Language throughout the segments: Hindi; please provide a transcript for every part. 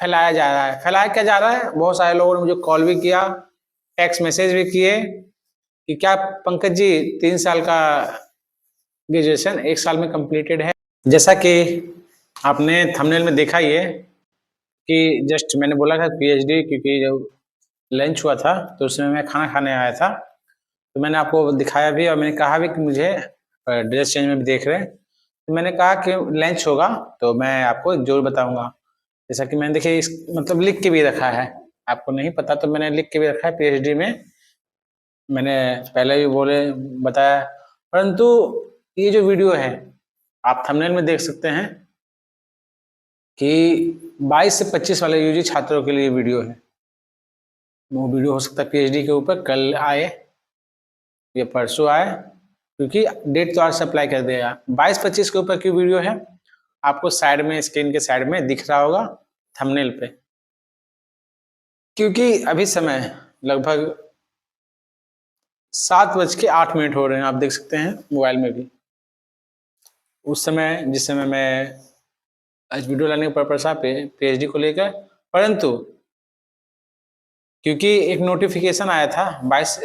फैलाया जा रहा है। फैलाया क्या जा रहा है? बहुत सारे लोगों ने मुझे कॉल भी किया, टेक्स्ट मैसेज भी किए कि क्या पंकज जी 3 साल का ग्रेजुएशन 1 साल में कंप्लीटेड है। जैसा कि आपने थंबनेल में देखा ही है कि जस्ट मैंने बोला था पीएचडी, क्योंकि जब लंच हुआ था तो उसमें मैं खाना खाने आया था, तो मैंने आपको दिखाया भी और मैंने कहा भी कि मुझे ड्रेस चेंज में भी देख रहे हैं, तो मैंने कहा कि लंच होगा तो मैं आपको जरूर बताऊंगा। जैसा कि मैंने देखिए इस मतलब लिख के भी रखा है, आपको नहीं पता तो मैंने लिख के भी रखा है पीएचडी में, मैंने पहले भी बताया। परंतु ये जो वीडियो है आप थंबनेल में देख सकते हैं कि 22 से 25 वाले यूजी छात्रों के लिए वीडियो है। वो वीडियो हो सकता है पीएचडी के ऊपर कल आए या परसों आए, क्योंकि डेट तो आज से अप्लाई कर देगा। 22-25 के ऊपर की वीडियो है, आपको साइड में स्क्रीन के साइड में दिख रहा होगा थंबनेल पे। क्योंकि अभी समय लगभग 7:08 हो रहे हैं, आप देख सकते हैं मोबाइल में भी। उस समय जिस समय मैं आज वीडियो लाने का पर्पस था पीएचडी को लेकर, परंतु क्योंकि एक नोटिफिकेशन आया था 22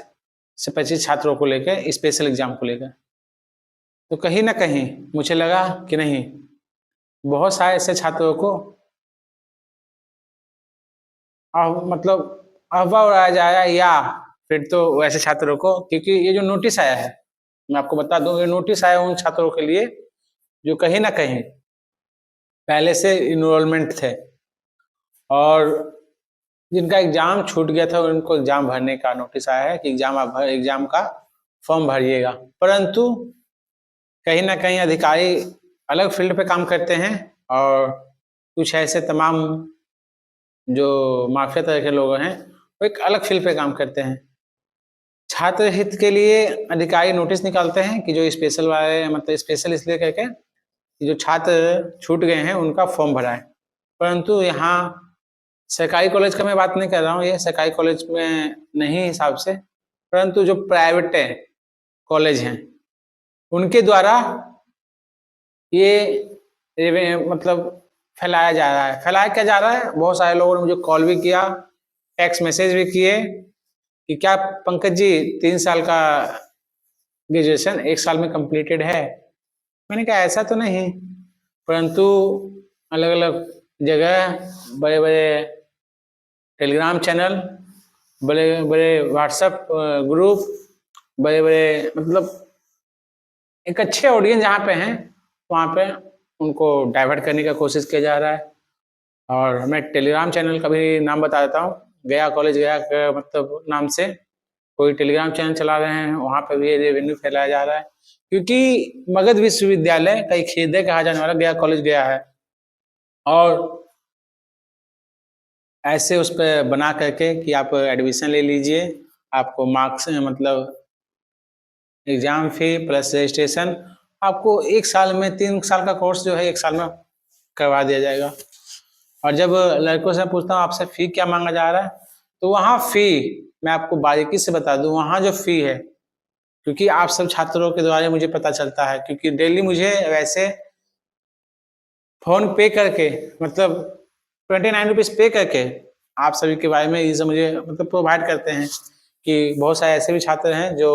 से 25 छात्रों को लेकर स्पेशल एग्जाम को लेकर, तो कहीं ना कहीं मुझे लगा कि नहीं, बहुत सारे ऐसे छात्रों को मतलब अफवाह उड़ाया जाएगा, या फिर तो वैसे छात्रों को, क्योंकि ये जो नोटिस आया है मैं आपको बता दूं, ये नोटिस आया उन छात्रों के लिए जो कहीं ना कहीं पहले से इनरोलमेंट थे और जिनका एग्जाम छूट गया था, उनको एग्जाम भरने का नोटिस आया है कि एग्जाम का फॉर्म भरिएगा। परंतु कहीं ना कहीं अधिकारी अलग फील्ड पे काम करते हैं और कुछ ऐसे तमाम जो माफिया तरह के लोग हैं वो एक अलग फील्ड पे काम करते हैं। छात्र हित के लिए अधिकारी नोटिस निकालते हैं कि जो स्पेशल वाले, मतलब स्पेशल इसलिए करके कि जो छात्र छूट गए हैं उनका फॉर्म भराए। परंतु यहाँ सरकारी कॉलेज का मैं बात नहीं कर रहा हूँ, ये सरकारी कॉलेज में नहीं हिसाब से, परंतु जो प्राइवेट कॉलेज हैं उनके द्वारा ये मतलब फैलाया जा रहा है। फैलाया क्या जा रहा है? बहुत सारे लोगों ने मुझे कॉल भी किया, टेक्स्ट मैसेज भी किए कि क्या पंकज जी 3 साल का ग्रेजुएशन 1 साल में कंप्लीटेड है। मैंने कहा ऐसा तो नहीं, परंतु अलग अलग जगह बड़े बड़े टेलीग्राम चैनल, बड़े बड़े व्हाट्सएप ग्रुप, बड़े बड़े मतलब एक अच्छे ऑडियंस जहाँ पे हैं वहाँ पे उनको डाइवर्ट करने का कोशिश किया जा रहा है। और मैं टेलीग्राम चैनल का भी नाम बता देता हूँ, गया कॉलेज गया का मतलब नाम से कोई टेलीग्राम चैनल चला रहे हैं, वहाँ पे भी रेवेन्यू फैलाया जा रहा है। क्योंकि मगध विश्वविद्यालय का एक हृदय कहा जाने वाला गया कॉलेज गया है, और ऐसे उस पर बना करके कि आप एडमिशन ले लीजिए, आपको मार्क्स मतलब एग्जाम फी प्लस रजिस्ट्रेशन, आपको 1 साल में 3 साल का कोर्स जो है 1 साल में करवा दिया जाएगा। और जब लड़कों से पूछता हूँ आपसे फी क्या मांगा जा रहा है, तो वहाँ फी मैं आपको बारीकी से बता दूं, वहाँ जो फी है, क्योंकि आप सब छात्रों के द्वारा मुझे पता चलता है, क्योंकि डेली मुझे वैसे फोन पे करके मतलब 29 रुपीज पे करके आप सभी के बारे में ये सब मुझे मतलब प्रोवाइड करते हैं कि बहुत सारे ऐसे भी छात्र हैं जो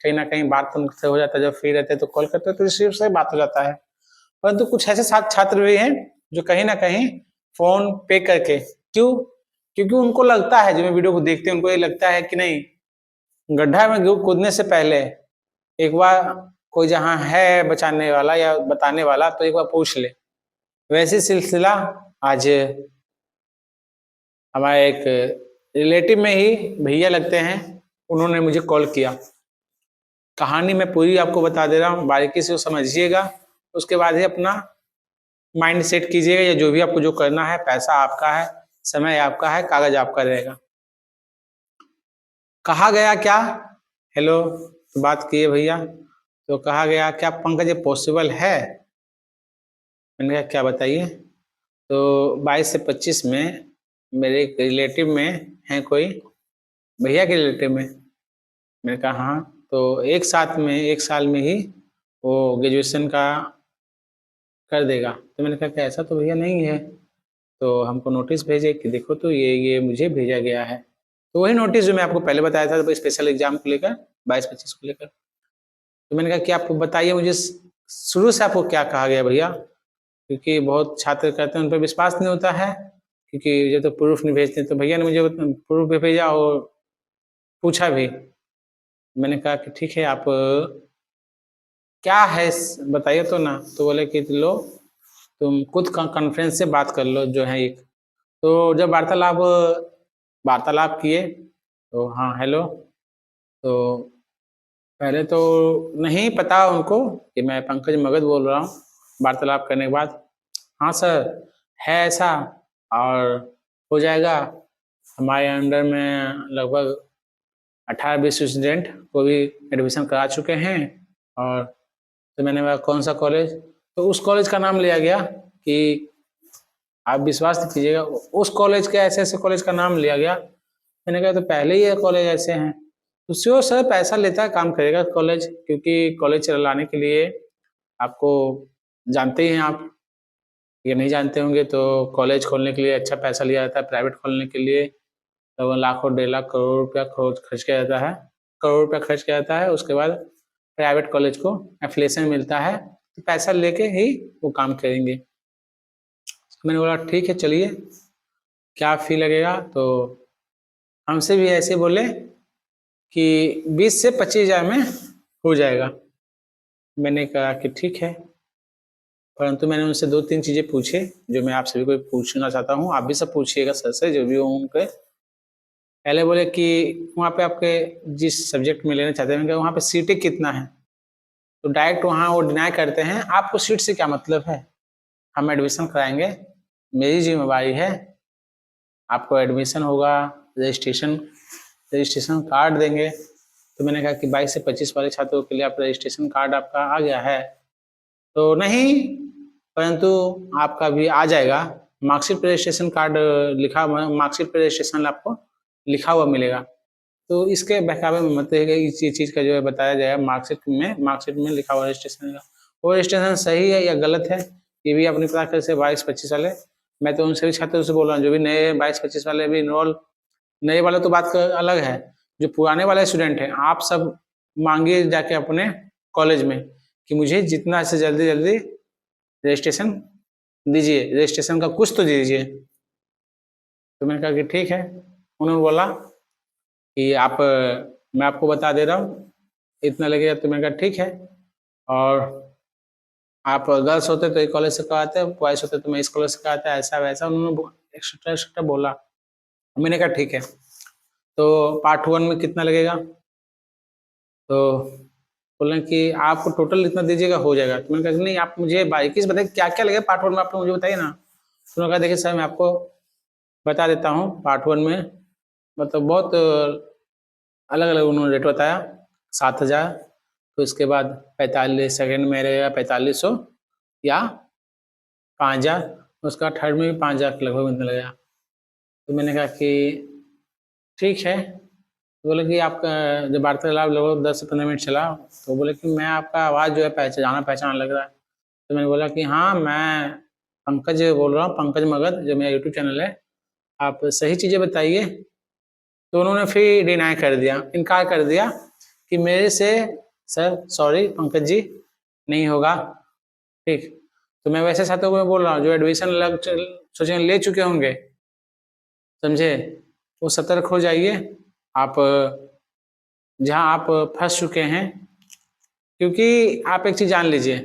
कहीं ना कहीं बात उनसे हो जाता है, जब फ्री रहते हैं तो कॉल करते हैं तो रिसीव से बात हो जाता है। परंतु कुछ ऐसे छात्र भी हैं जो कहीं ना कहीं फोन पे करके, क्यों? क्योंकि उनको लगता है, जो मैं वीडियो को देखते हैं उनको ये लगता है कि नहीं, गड्ढा में कूदने से पहले एक बार कोई जहाँ है बचाने वाला या बताने वाला तो एक बार पूछ ले। वैसे सिलसिला आज हमारे एक रिलेटिव में ही भैया लगते हैं, उन्होंने मुझे कॉल किया। कहानी मैं पूरी आपको बता दे रहा हूँ, बारीकी से समझिएगा, उसके बाद ही अपना माइंड सेट कीजिएगा, या जो भी आपको जो करना है, पैसा आपका है, समय आपका है, कागज आपका रहेगा। कहा गया क्या, हेलो तो बात किए भैया, तो कहा गया क्या पंकज ये पॉसिबल है? मैंने कहा क्या बताइए? तो 22 से 25 में मेरे एक रिलेटिव में है कोई, भैया के रिलेटिव में। मैंने कहा हाँ, तो एक साथ में 1 साल में ही वो ग्रेजुएशन का कर देगा। तो मैंने कहा कि ऐसा तो भैया नहीं है, तो हमको नोटिस भेजे कि देखो तो ये मुझे भेजा गया है। तो वही नोटिस जो मैं आपको पहले बताया था स्पेशल एग्जाम को लेकर 22-25 को लेकर। तो मैंने कहा कि आप बताइए मुझे शुरू से आपको क्या कहा गया भैया, क्योंकि बहुत छात्र कहते हैं उन पर विश्वास नहीं होता है, क्योंकि जब तो प्रूफ नहीं भेजते। तो भैया ने मुझे प्रूफ भी भेजा और पूछा भी। मैंने कहा कि ठीक है, आप क्या है बताइए तो ना। तो बोले कि लो तुम खुद कॉन्फ्रेंस से बात कर लो जो है एक। तो जब वार्तालाप किए तो हाँ हेलो, तो पहले तो नहीं पता उनको कि मैं पंकज मगध बोल रहा हूँ। वार्तालाप करने के बाद हाँ सर है ऐसा और हो जाएगा, हमारे अंडर में लगभग 18-20 स्टूडेंट को भी एडमिशन करा चुके हैं। और तो मैंने कहा कौन सा कॉलेज, तो उस कॉलेज का नाम लिया गया कि आप विश्वास नहीं कीजिएगा, उस कॉलेज के ऐसे ऐसे कॉलेज का नाम लिया गया। मैंने कहा तो पहले ही ये कॉलेज ऐसे हैं। तो श्योर सर पैसा लेता है, काम करेगा कॉलेज, क्योंकि कॉलेज चलाने के लिए आपको जानते ही हैं आप, ये नहीं जानते होंगे तो कॉलेज खोलने के लिए अच्छा पैसा लिया जाता है। प्राइवेट खोलने के लिए तो लाखों 1.5 लाख करोड़ रुपया खर्च किया जाता है, करोड़ रुपया खर्च किया जाता है। उसके बाद प्राइवेट कॉलेज को एफिलिएशन मिलता है, तो पैसा लेके ही वो काम करेंगे। मैंने बोला ठीक है चलिए, क्या फी लगेगा। तो हमसे भी ऐसे बोले कि 20 से 25 हज़ार में हो जाएगा। मैंने कहा कि ठीक है, परंतु मैंने उनसे 2-3 चीज़ें पूछे जो मैं आप सभी को पूछना चाहता हूँ। आप भी सब पूछिएगा सर से जो भी हो उनके। पहले बोले कि वहाँ पे आपके जिस सब्जेक्ट में लेना चाहते हैं वहाँ पे सीटें कितना है। तो डायरेक्ट वहाँ वो डिनाई करते हैं, आपको सीट से क्या मतलब है, हम एडमिशन कराएंगे, मेरी जिम्मेवारी है। आपको एडमिशन होगा, रजिस्ट्रेशन कार्ड देंगे। तो मैंने कहा कि 22 से 25 वाले छात्रों के लिए आप रजिस्ट्रेशन कार्ड आपका आ गया है। तो नहीं, परंतु आपका भी आ जाएगा, मार्कशीट पर रजिस्ट्रेशन कार्ड लिखा हुआ, मार्कशीट पर रजिस्ट्रेशन आपको लिखा हुआ मिलेगा। तो इसके बहकावे में मत है इस चीज़ का जो है बताया जाएगा, मार्कशीट में लिखा हुआ रजिस्ट्रेशन का वो रजिस्ट्रेशन सही है या गलत है, ये भी अपनी पता कर से 22-25 वाले। मैं तो उन सभी छात्रों से बोल रहा हूँ जो भी नए 22-25 वाले भी इनरोल, नए वाले तो बात अलग है, जो पुराने वाले स्टूडेंट हैं आप सब मांगिए जाके अपने कॉलेज में कि मुझे जितना से जल्दी जल्दी रजिस्ट्रेशन दीजिए, रजिस्ट्रेशन का कुछ तो दीजिए। तो मैंने कहा कि ठीक है। उन्होंने बोला कि आप मैं आपको बता दे रहा हूँ इतना लगेगा। तो मैंने कहा ठीक है, और आप गर्ल्स होते तो एक कॉलेज से कराते, बॉयज होते तो मैं इस कॉलेज से कराता, ऐसा वैसा उन्होंने एक्स्ट्रा बोला। मैंने कहा ठीक है, तो पार्ट 1 में कितना लगेगा। तो बोले कि आपको टोटल इतना दीजिएगा हो जाएगा। तो मैंने कहा नहीं आप मुझे बारीकी से बताइए क्या क्या लगेगा पार्ट 1 में, आप मुझे बताइए ना। तो उन्होंने कहा देखिए सर मैं आपको बता देता हूँ, पार्ट 1 में मतलब बहुत अलग अलग उन्होंने रेट बताया। 7,000, तो इसके बाद 45 सेकेंड में रहेगा 4500 या 5,000, उसका थर्ड में भी 5,000 के लगभग मिलने लगेगा। तो मैंने कहा कि ठीक है। तो बोले कि आपका जब वार्तालाप लगभग 10 से 15 मिनट चला तो बोले कि मैं आपका आवाज़ जो है पहचाना लग रहा है। तो मैंने बोला कि हाँ मैं पंकज बोल रहा हूँ, पंकज मगध जो मेरा यूट्यूब चैनल है, आप सही चीज़ें बताइए। तो उन्होंने फिर डिनाई कर दिया, इनकार कर दिया कि मेरे से सर सॉरी पंकज जी नहीं होगा। ठीक, तो मैं वैसे छात्रों को बोल रहा हूँ जो एडमिशन सोचे ले चुके होंगे, समझे, वो सतर्क हो जाइए। आप जहाँ आप फंस चुके हैं, क्योंकि आप एक चीज़ जान लीजिए,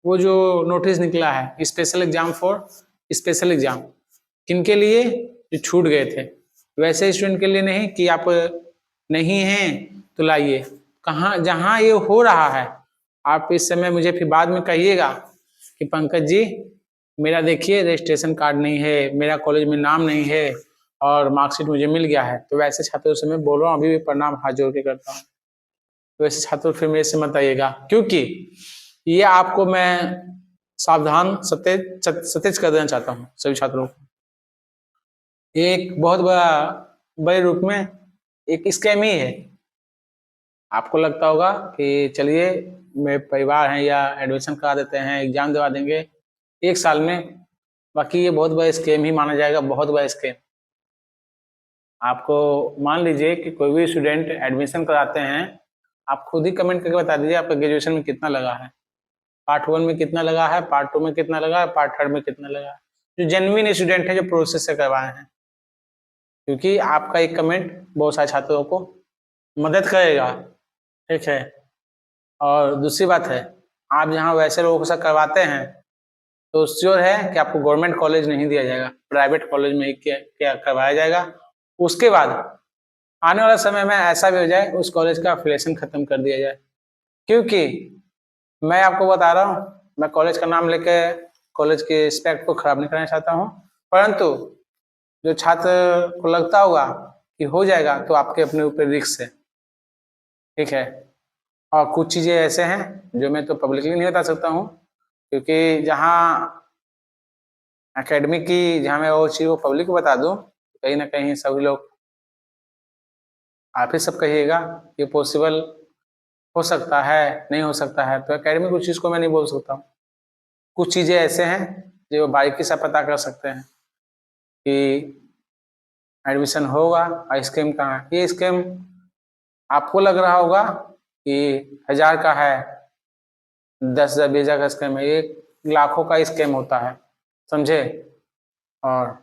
वो जो नोटिस निकला है special exam for special exam किनके लिए, जो छूट गए थे, वैसे स्टूडेंट के लिए नहीं कि आप नहीं हैं तो लाइए। कहाँ जहाँ ये हो रहा है आप इस समय मुझे फिर बाद में कहिएगा कि पंकज जी मेरा देखिए रजिस्ट्रेशन कार्ड नहीं है, मेरा कॉलेज में नाम नहीं है और मार्कशीट मुझे मिल गया है। तो वैसे छात्रों से मैं बोल रहा हूँ, अभी भी प्रणाम हाथ जोड़ के करता हूँ। तो वैसे छात्रों फिर मेरे से मत आइएगा, क्योंकि ये आपको मैं सावधान सतेज कर देना चाहता हूँ सभी छात्रों को। एक बहुत बड़े रूप में एक स्कैम ही है। आपको लगता होगा कि चलिए मेरे परिवार हैं या एडमिशन करा देते हैं, एग्जाम दिलवा देंगे 1 साल में, बाकी ये बहुत बड़ा स्कैम ही माना जाएगा, बहुत बड़ा स्कैम। आपको मान लीजिए कि कोई भी स्टूडेंट एडमिशन कराते हैं, आप खुद ही कमेंट करके बता दीजिए आपका ग्रेजुएशन में कितना लगा है, पार्ट 1 में कितना लगा है, पार्ट 2 में कितना लगा है, पार्ट 3 में कितना लगा है, जो जेन्युइन स्टूडेंट है जो प्रोसेस से करवाए हैं। क्योंकि आपका एक कमेंट बहुत सारे छात्रों को मदद करेगा, ठीक है। और दूसरी बात है, आप जहाँ वैसे लोगों के साथ करवाते हैं तो श्योर है कि आपको गवर्नमेंट कॉलेज नहीं दिया जाएगा, प्राइवेट कॉलेज में ही क्या करवाया जाएगा। उसके बाद आने वाला समय में ऐसा भी हो जाए उस कॉलेज का एफिलिएशन खत्म कर दिया जाए। क्योंकि मैं आपको बता रहा हूँ, मैं कॉलेज का नाम लेके कॉलेज के रिस्पेक्ट को खराब नहीं करना चाहता हूँ, परंतु जो छात्र को लगता होगा कि हो जाएगा तो आपके अपने ऊपर रिस्क है, ठीक है। और कुछ चीजें ऐसे हैं जो मैं तो पब्लिकली नहीं बता सकता हूँ, क्योंकि जहाँ एकेडमी की जहाँ मैं वो चीज को पब्लिक को बता दूं, कहीं ना कहीं सभी लोग आप ही सब कहिएगा कि पॉसिबल हो सकता है, नहीं हो सकता है, तो एकेडमी कुछ चीज को मैं नहीं बोल सकता हूँ। कुछ चीजें ऐसे हैं जो बारीकी से पता कर सकते हैं कि एडमिशन होगा और स्कीम कहाँ है। ये स्कीम आपको लग रहा होगा कि 1000 का है, 10,000 20,000 का स्कीम है, ये लाखों का स्कीम होता है, समझे। और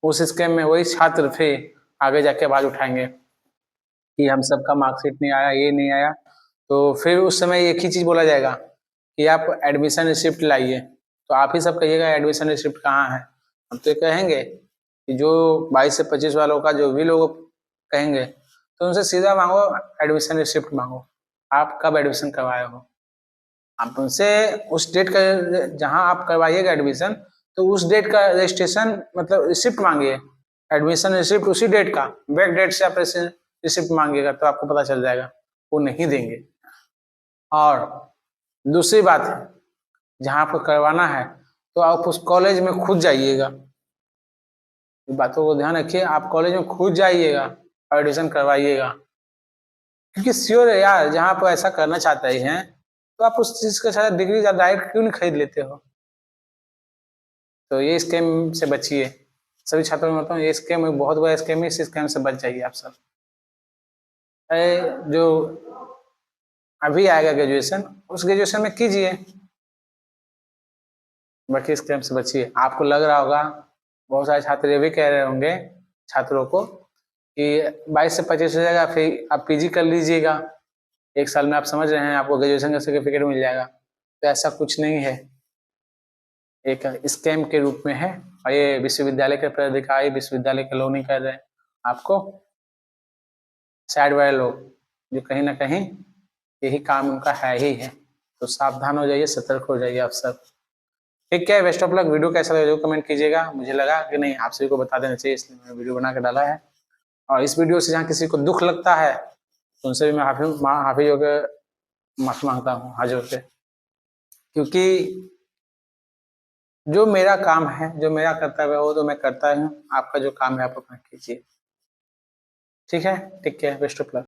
उस स्कीम में वही छात्र फिर आगे जाके आवाज उठाएंगे कि हम सबका मार्कशीट नहीं आया, ये नहीं आया, तो फिर उस समय एक ही चीज बोला जाएगा कि आप एडमिशन रिसिप्ट लाइए। तो आप ही सब कहिएगा एडमिशन रिसिप्ट कहाँ है। हम तो कहेंगे कि जो 22 से 25 वालों का जो भी लोग कहेंगे तो उनसे सीधा मांगो, एडमिशन रिसिप्ट मांगो, आप कब एडमिशन करवाए हो। आप उनसे उस डेट का जहां आप करवाइएगा एडमिशन, तो उस डेट का रजिस्ट्रेशन मतलब रिसिप्ट मांगिए, एडमिशन रिसिप्ट उसी डेट का, बैक डेट से आप रिसिप्ट मांगिएगा तो आपको पता चल जाएगा, वो नहीं देंगे। और दूसरी बात है, जहां आपको करवाना है तो आप उस कॉलेज में खुद जाइएगा, बातों को ध्यान रखिए, आप कॉलेज में खुद जाइएगा और एडमिशन करवाइएगा। क्योंकि श्योर है यार, जहां आप ऐसा करना चाहते हैं तो आप उस चीज के साथ डिग्री डायरेक्ट क्यों नहीं खरीद लेते हो। तो ये स्कैम से बचिए, सभी छात्रों में बताऊँ, ये स्कैम बहुत बड़ा स्कैम है, इस स्कैम से बच जाइए आप सब। जो अभी आएगा ग्रेजुएशन, उस ग्रेजुएशन में कीजिए, बाकी स्कैम से बचिए। आपको लग रहा होगा, बहुत सारे छात्र ये भी कह रहे होंगे छात्रों को कि 22 से 25 हो जाएगा, फिर आप पीजी कर लीजिएगा, 1 साल में आप समझ रहे हैं आपको ग्रेजुएशन का सर्टिफिकेट मिल जाएगा। तो ऐसा कुछ नहीं है, एक स्कैम के रूप में है। और ये विश्वविद्यालय के पदाधिकारी, विश्वविद्यालय के लोग नहीं कर रहे हैं, आपको साइड वाले लोग जो कहीं ना कहीं यही काम उनका है ही है। तो सावधान हो जाइए, सतर्क हो जाइए आप सब। ठीक है, बेस्ट ऑफ लक। वीडियो कैसा लगा जरूर कमेंट कीजिएगा। मुझे लगा कि नहीं, आप सभी को बता देना चाहिए, इसलिए मैंने वीडियो बना के डाला है। और इस वीडियो से जहाँ किसी को दुख लगता है तो उनसे भी मैं हाफिज होकर माफी मांगता हूँ, हाजिर होकर। क्योंकि जो मेरा काम है, जो मेरा कर्तव्य है, वो तो मैं करता ही हूँ। आपका जो काम है आप अपना कीजिए, ठीक है। Take care, best of luck.